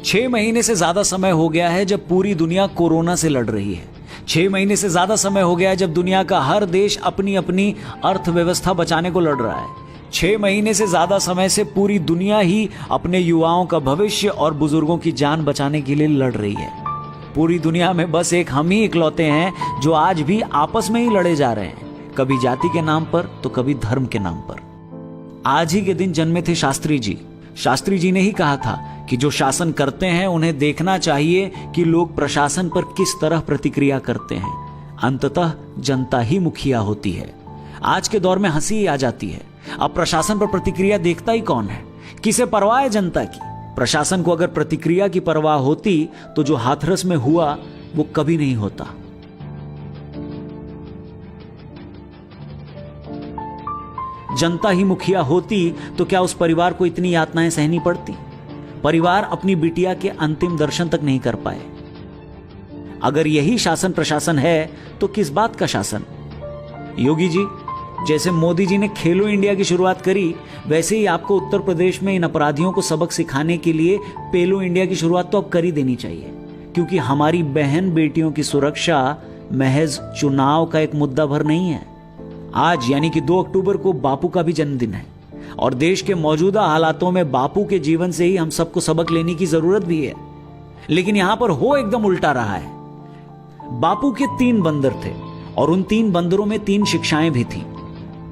6 महीने से ज्यादा समय हो गया है जब पूरी दुनिया कोरोना से लड़ रही है। 6 महीने से ज्यादा समय हो गया है जब दुनिया का हर देश अपनी अपनी अर्थव्यवस्था बचाने को लड़ रहा है। 6 महीने से ज्यादा समय से पूरी दुनिया ही अपने युवाओं का भविष्य और बुजुर्गों की जान बचाने के लिए लड़ रही है। पूरी दुनिया में बस एक हम ही इकलौते हैं जो आज भी आपस में ही लड़े जा रहे हैं, कभी जाति के नाम पर तो कभी धर्म के नाम पर। आज ही के दिन जन्मे थे शास्त्री जी। शास्त्री जी ने ही कहा था कि जो शासन करते हैं उन्हें देखना चाहिए कि लोग प्रशासन पर किस तरह प्रतिक्रिया करते हैं। अंततः जनता ही मुखिया होती है। आज के दौर में हंसी आ जाती है। अब प्रशासन पर प्रतिक्रिया देखता ही कौन है? किसे परवाह है जनता की? प्रशासन को अगर प्रतिक्रिया की परवाह होती तो जो हाथरस में हुआ वो कभी नहीं होता। जनता ही मुखिया होती तो क्या उस परिवार को इतनी यातनाएं सहनी पड़ती? परिवार अपनी बिटिया के अंतिम दर्शन तक नहीं कर पाए। अगर यही शासन प्रशासन है तो किस बात का शासन? योगी जी, जैसे मोदी जी ने खेलो इंडिया की शुरुआत करी, वैसे ही आपको उत्तर प्रदेश में इन अपराधियों को सबक सिखाने के लिए पेलो इंडिया की शुरुआत तो अब कर ही देनी चाहिए, क्योंकि हमारी बहन बेटियों की सुरक्षा महज चुनाव का एक मुद्दा भर नहीं है। आज यानी कि 2 अक्टूबर को बापू का भी जन्मदिन है और देश के मौजूदा हालातों में बापू के जीवन से ही हम सबको सबक लेने की जरूरत भी है। लेकिन यहां पर हो एकदम उल्टा रहा है। बापू के 3 बंदर थे और उन 3 बंदरों में 3 शिक्षाएं भी थी।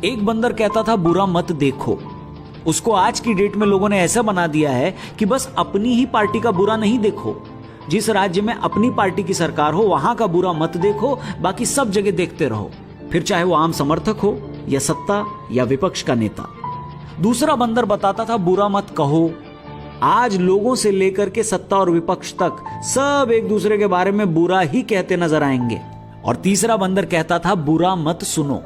एक बंदर कहता था बुरा मत देखो। उसको आज की डेट में लोगों ने ऐसा बना दिया है कि बस अपनी ही पार्टी का बुरा नहीं देखो। जिस राज्य में अपनी पार्टी की सरकार हो वहां का बुरा मत देखो, बाकी सब जगह देखते रहो, फिर चाहे वो आम समर्थक हो या सत्ता या विपक्ष का नेता। दूसरा बंदर बताता था बुरा मत कहो। आज लोगों से लेकर के सत्ता और विपक्ष तक सब एक दूसरे के बारे में बुरा ही कहते नजर आएंगे। और तीसरा बंदर कहता था बुरा मत सुनो।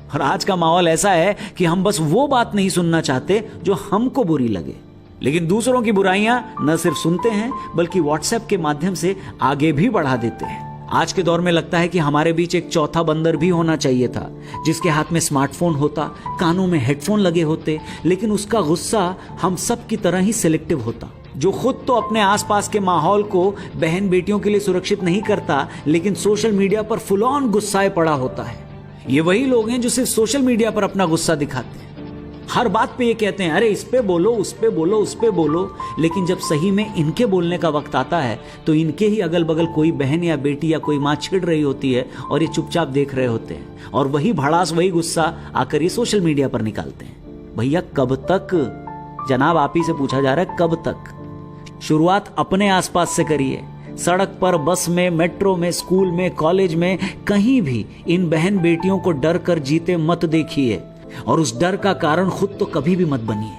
और आज का माहौल ऐसा है कि हम बस वो बात नहीं सुनना चाहते जो हमको बुरी लगे, लेकिन दूसरों की बुराइयां न सिर्फ सुनते हैं बल्कि व्हाट्सएप के माध्यम से आगे भी बढ़ा देते हैं। आज के दौर में लगता है कि हमारे बीच एक चौथा बंदर भी होना चाहिए था, जिसके हाथ में स्मार्टफोन होता, कानों में हेडफोन लगे होते, लेकिन उसका गुस्सा हम सब की तरह ही सिलेक्टिव होता, जो खुद तो अपने आसपास के माहौल को बहन बेटियों के लिए सुरक्षित नहीं करता, लेकिन सोशल मीडिया पर फुल ऑन गुस्साए पड़ा होता है। ये वही लोग हैं जो सिर्फ सोशल मीडिया पर अपना गुस्सा दिखाते हैं। हर बात पे ये कहते हैं अरे इस पे बोलो, उस पे बोलो, उस पे बोलो, लेकिन जब सही में इनके बोलने का वक्त आता है तो इनके ही अगल बगल कोई बहन या बेटी या कोई माँ छिड़ रही होती है और ये चुपचाप देख रहे होते हैं, और वही भड़ास, वही गुस्सा आकर ये सोशल मीडिया पर निकालते हैं। भैया कब तक? जनाब आप ही से पूछा जा रहा है, कब तक? शुरुआत अपने आसपास से करिए। सड़क पर, बस में, मेट्रो में, स्कूल में, कॉलेज में, कहीं भी इन बहन बेटियों को डर कर जीते मत देखिए, और उस डर का कारण खुद तो कभी भी मत बनिए,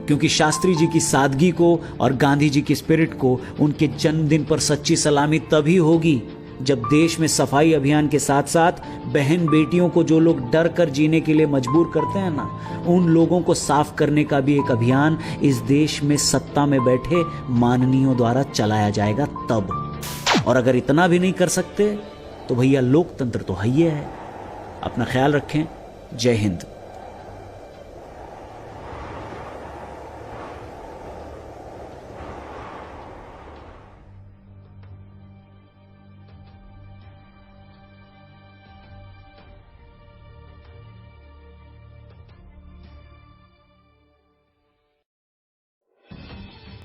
क्योंकि शास्त्री जी की सादगी को और गांधी जी की स्पिरिट को उनके जन्मदिन पर सच्ची सलामी तभी होगी जब देश में सफाई अभियान के साथ साथ बहन बेटियों को जो लोग डर कर जीने के लिए मजबूर करते हैं ना, उन लोगों को साफ करने का भी एक अभियान इस देश में सत्ता में बैठे माननीयों द्वारा चलाया जाएगा तब। और अगर इतना भी नहीं कर सकते तो भैया लोकतंत्र तो है ही है। अपना ख्याल रखें। जय हिंद।